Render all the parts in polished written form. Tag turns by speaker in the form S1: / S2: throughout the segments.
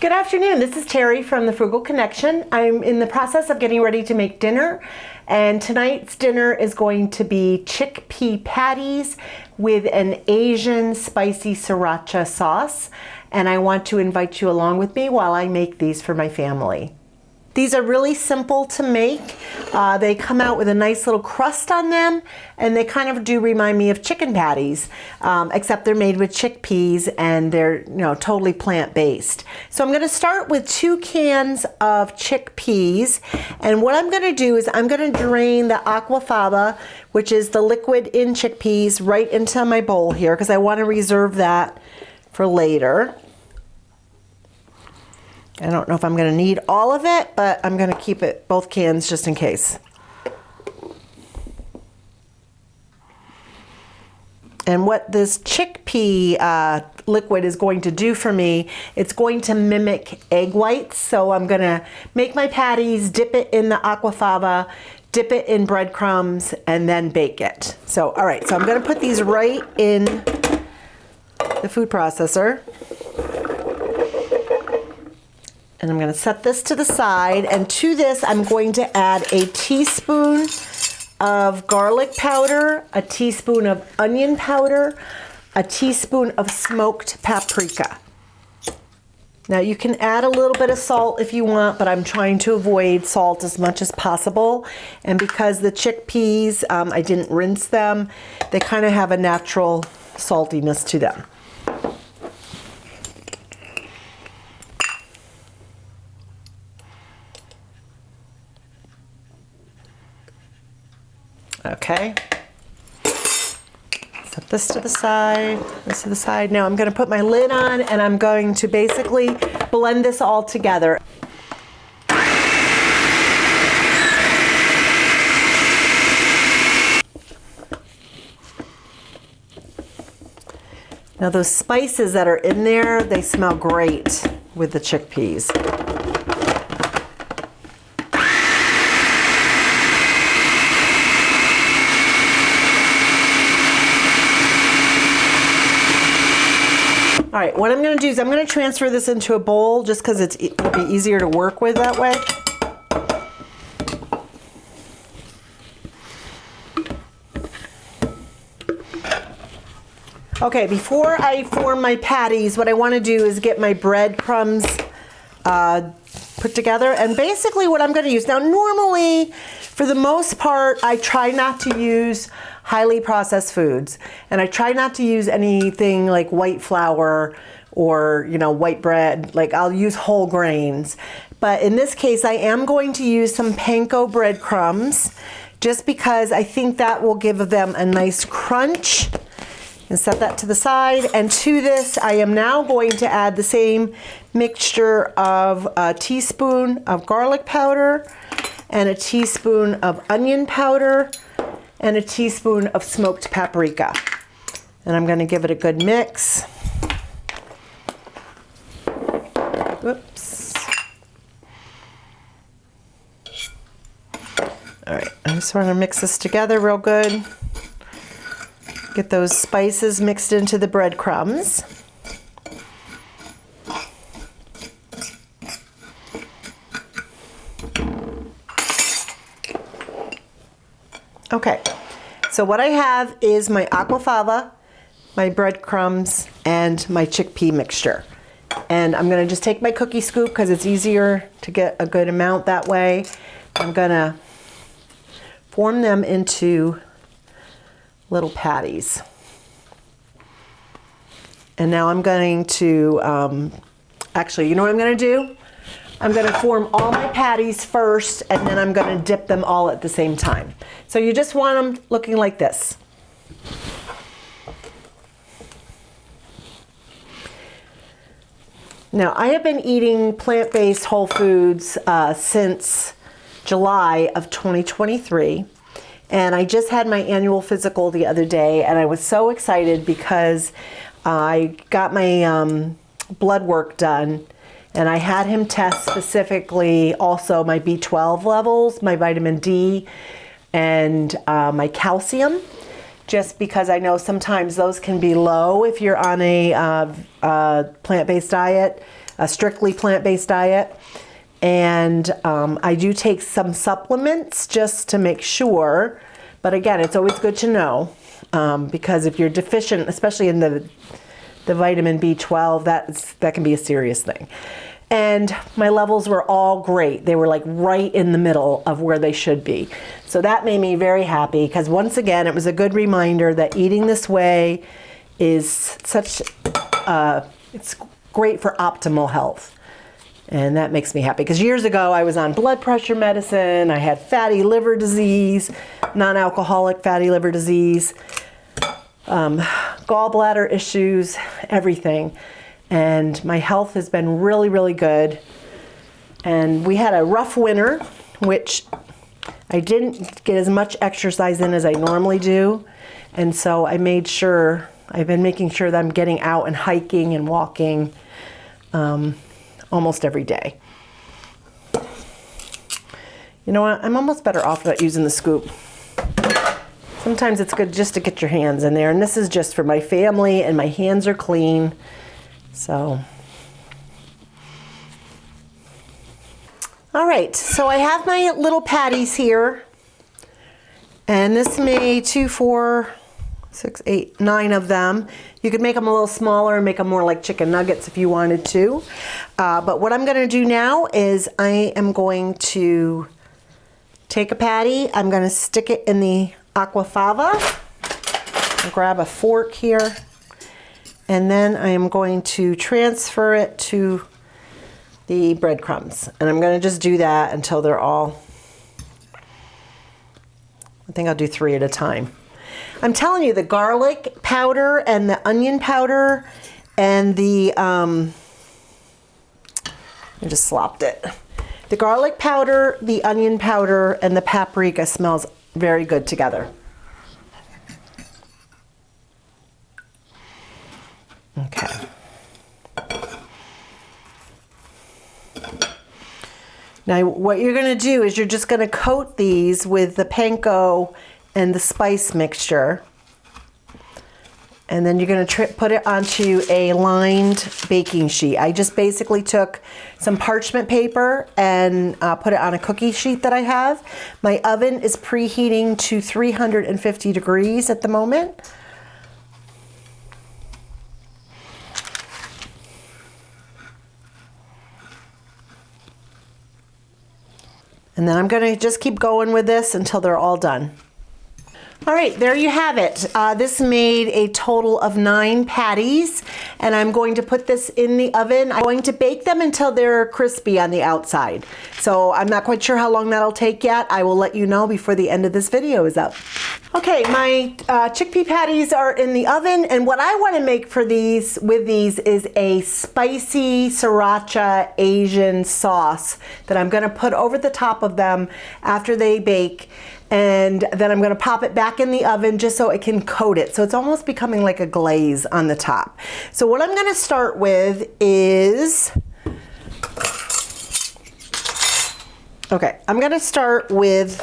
S1: Good afternoon, this is Terry from the Frugal Connection. I'm in the process of getting ready to make dinner, and tonight's dinner is going to be chickpea patties with an Asian spicy sriracha sauce, and I want to invite you along with me while I make these for my family. These are really simple to make. They come out with a nice little crust on them, and they kind of do remind me of chicken patties, except they're made with chickpeas and they're totally plant-based. So I'm going to start with 2 cans of chickpeas, and what I'm going to do is I'm going to drain the aquafaba, which is the liquid in chickpeas, right into my bowl here because I want to reserve that for later. I don't know if I'm going to need all of it, but I'm going to keep it both cans just in case. And what this chickpea liquid is going to do for me, it's going to mimic egg whites. So I'm going to make my patties, dip it in the aquafaba, dip it in breadcrumbs, and then bake it. So, all right, so I'm going to put these right in the food processor. And I'm going to set this to the side, and to this I'm going to add a teaspoon of garlic powder, a teaspoon of onion powder, a teaspoon of smoked paprika. Now you can add a little bit of salt if you want, but I'm trying to avoid salt as much as possible. And because the chickpeas, I didn't rinse them, they kind of have a natural saltiness to them. Okay, set this to the side, this to the side. Now I'm going to put my lid on and I'm going to basically blend this all together. Now those spices that are in there, they smell great with the chickpeas. All right, what I'm going to do is I'm going to transfer this into a bowl just because it'll be easier to work with that way. Okay, before I form my patties, what I want to do is get my breadcrumbs put together. And basically what I'm going to use, now normally, for the most part, I try not to use highly processed foods. And I try not to use anything like white flour or, white bread. Like I'll use whole grains. But in this case, I am going to use some panko breadcrumbs just because I think that will give them a nice crunch. And set that to the side. And to this, I am now going to add the same mixture of a teaspoon of garlic powder and a teaspoon of onion powder and a teaspoon of smoked paprika. And I'm going to give it a good mix. Whoops. All right, I just want to mix this together real good. Get those spices mixed into the breadcrumbs. Okay, so what I have is my aquafaba, my breadcrumbs, and my chickpea mixture. And I'm going to just take my cookie scoop because it's easier to get a good amount that way. I'm going to form them into little patties. And now I'm going to, actually, you know what I'm going to do? I'm going to form all my patties first, and then I'm going to dip them all at the same time. So you just want them looking like this. Now, I have been eating plant-based whole foods since July of 2023. And I just had my annual physical the other day, and I was so excited because I got my blood work done, and I had him test specifically also my B12 levels, my vitamin D, and my calcium, just because I know sometimes those can be low if you're on a plant-based diet, a strictly plant-based diet. And I do take some supplements just to make sure. But again, it's always good to know because if you're deficient, especially in the vitamin B12, that can be a serious thing. And my levels were all great. They were like right in the middle of where they should be. So that made me very happy because once again, it was a good reminder that eating this way is it's great for optimal health. And that makes me happy because years ago I was on blood pressure medicine, I had fatty liver disease, non-alcoholic fatty liver disease, gallbladder issues, everything. And my health has been really, really good. And we had a rough winter, which I didn't get as much exercise in as I normally do. And so I made sure, I've been making sure that I'm getting out and hiking and walking almost every day. You know what? I'm almost better off not using the scoop. Sometimes it's good just to get your hands in there. And this is just for my family and my hands are clean. So, all right, so I have my little patties here, and this made 2, 4, 6, 8, 9 of them. You could make them a little smaller and make them more like chicken nuggets if you wanted to. But what I'm gonna do now is I am going to take a patty, I'm gonna stick it in the aquafaba, I'll grab a fork here. And then I am going to transfer it to the breadcrumbs. And I'm going to just do that until they're all, I think I'll do 3 at a time. I'm telling you, the garlic powder and the onion powder and the, I just slopped it. The garlic powder, the onion powder, and the paprika smells very good together. Okay. Now what you're going to do is you're just going to coat these with the panko and the spice mixture. And then you're going to put it onto a lined baking sheet. I just basically took some parchment paper and put it on a cookie sheet that I have. My oven is preheating to 350 degrees at the moment. And then I'm going to just keep going with this until they're all done. All right, there you have it. This made a total of 9 patties, and I'm going to put this in the oven. I'm going to bake them until they're crispy on the outside. So I'm not quite sure how long that'll take yet. I will let you know before the end of this video is up. Okay, my chickpea patties are in the oven, and what I want to make for these is a spicy Siracha Asian sauce that I'm going to put over the top of them after they bake. And then I'm going to pop it back in the oven just so it can coat it. So it's almost becoming like a glaze on the top. So what I'm going to start with is, okay, I'm going to start with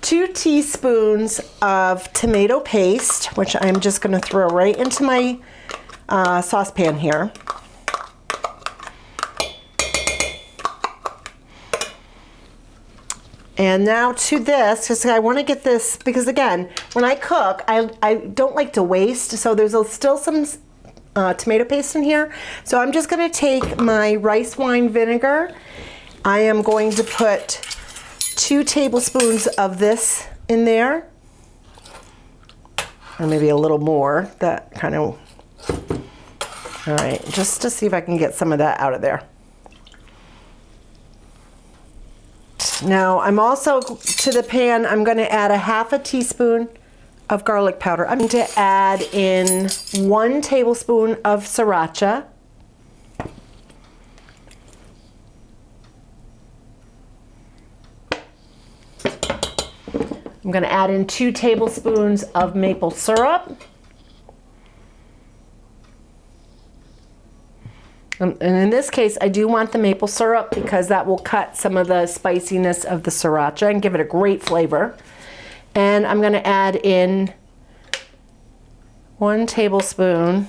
S1: 2 teaspoons of tomato paste, which I'm just going to throw right into my saucepan here. And now to this, because I want to get this, because again, when I cook, I don't like to waste, so there's still some tomato paste in here. So I'm just going to take my rice wine vinegar. I am going to put 2 tablespoons of this in there, or maybe a little more, that kind of, all right, just to see if I can get some of that out of there. Now I'm also, to the pan, I'm going to add a ½ teaspoon of garlic powder. I'm going to add in 1 tablespoon of Sriracha. I'm going to add in 2 tablespoons of maple syrup. And in this case, I do want the maple syrup because that will cut some of the spiciness of the Sriracha and give it a great flavor. And I'm gonna add in 1 tablespoon.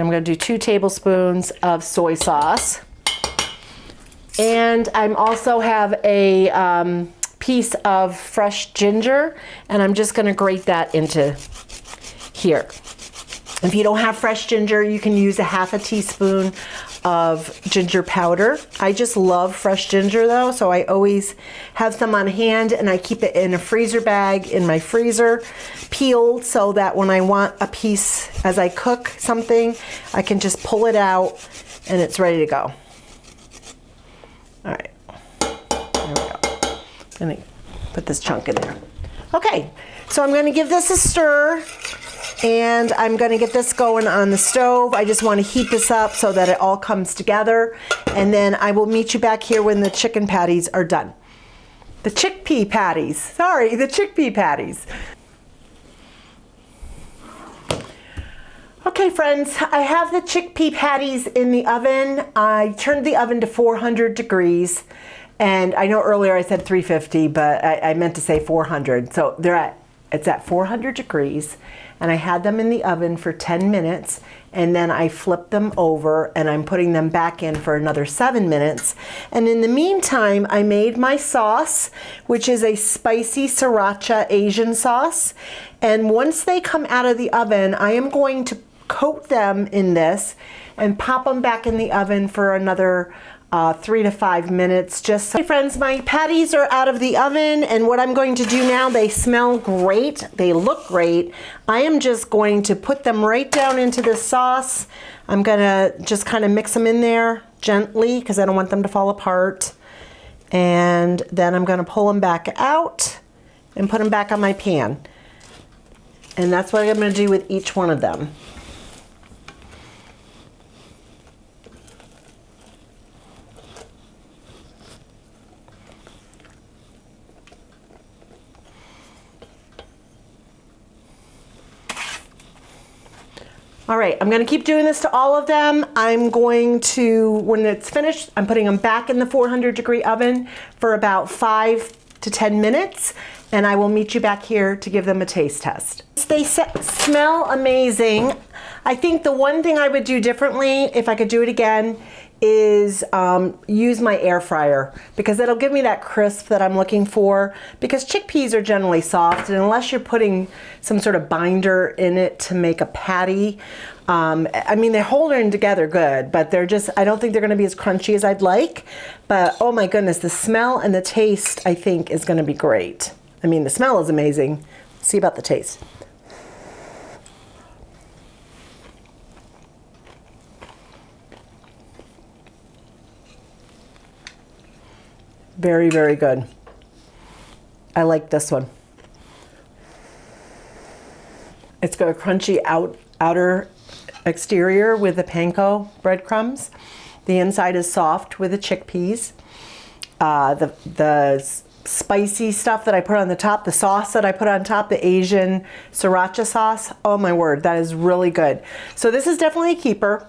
S1: I'm gonna do 2 tablespoons of soy sauce. And I'm also have a piece of fresh ginger, and I'm just gonna grate that into here. If you don't have fresh ginger, you can use a 1/2 teaspoon of ginger powder. I just love fresh ginger though, so I always have some on hand, and I keep it in a freezer bag in my freezer, peeled, so that when I want a piece as I cook something, I can just pull it out and it's ready to go. All right, there we go. Let me put this chunk in there. Okay, so I'm gonna give this a stir, and I'm gonna get this going on the stove. I just wanna heat this up so that it all comes together, and then I will meet you back here when the chicken patties are done. The chickpea patties, sorry, the chickpea patties. Okay friends, I have the chickpea patties in the oven. I turned the oven to 400 degrees, and I know earlier I said 350, but I meant to say 400. So it's at 400 degrees, and I had them in the oven for 10 minutes, and then I flipped them over, and I'm putting them back in for another 7 minutes. And in the meantime, I made my sauce, which is a spicy Siracha Asian sauce. And once they come out of the oven, I am going to coat them in this and pop them back in the oven for another 3 to 5 minutes. Just so. Hey friends, my patties are out of the oven, and what I'm going to do now, they smell great, they look great. I am just going to put them right down into this sauce. I'm gonna just kind of mix them in there gently because I don't want them to fall apart. And then I'm gonna pull them back out and put them back on my pan. And that's what I'm gonna do with each one of them. All right, I'm gonna keep doing this to all of them. I'm going to, when it's finished, I'm putting them back in the 400 degree oven for about 5 to 10 minutes, and I will meet you back here to give them a taste test. They smell amazing. I think the one thing I would do differently, if I could do it again, is use my air fryer, because it'll give me that crisp that I'm looking for, because chickpeas are generally soft, and unless you're putting some sort of binder in it to make a patty, I mean, they hold it together good, but they're just, I don't think they're gonna be as crunchy as I'd like. But oh my goodness, the smell and the taste, I think, is gonna be great. I mean, the smell is amazing. Let's see about the taste. Very, very good. I like this one. It's got a crunchy outer exterior with the panko breadcrumbs. The inside is soft with the chickpeas. The spicy stuff that I put on the top, the sauce that I put on top, the Asian Sriracha sauce, oh my word, that is really good. So this is definitely a keeper.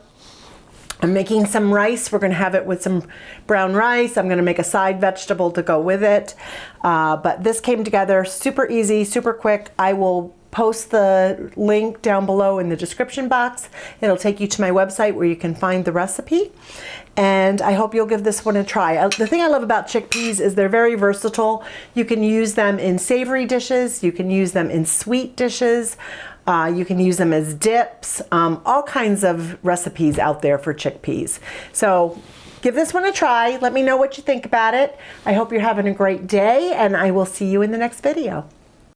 S1: I'm making some rice. We're gonna have it with some brown rice. I'm gonna make a side vegetable to go with it. But this came together super easy, super quick. I will post the link down below in the description box. It'll take you to my website where you can find the recipe. And I hope you'll give this one a try. The thing I love about chickpeas is they're very versatile. You can use them in savory dishes. You can use them in sweet dishes. You can use them as dips, all kinds of recipes out there for chickpeas. So give this one a try. Let me know what you think about it. I hope you're having a great day, and I will see you in the next video.